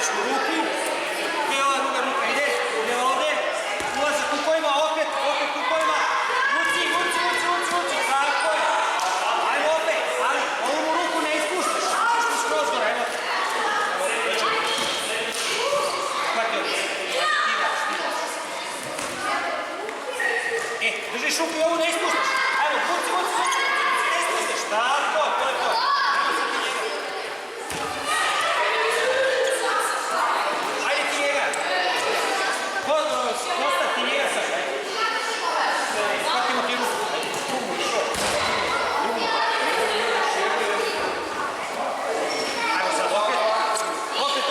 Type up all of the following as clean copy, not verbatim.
desnu ruku, gdje ova druga ruka ide, ide ovdje, ulazak kukovima, opet kukovima, vuci, tako je. Ajmo opet, ali ovu ruku ne ispuštaš, ispuštaš kroz gore, evo te. Hvati ovdje, stivaš. Držiš ruku i ovu ne ispuštaš. Evo, vuci, ne ispuštaš, tako, to je to. Ostati njega sad, shvatimo ti ruku. Ajmo sad, opet,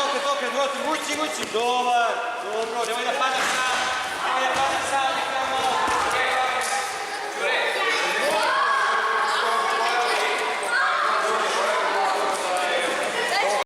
vuci, dobar, dobro, nemoj da padaš sam,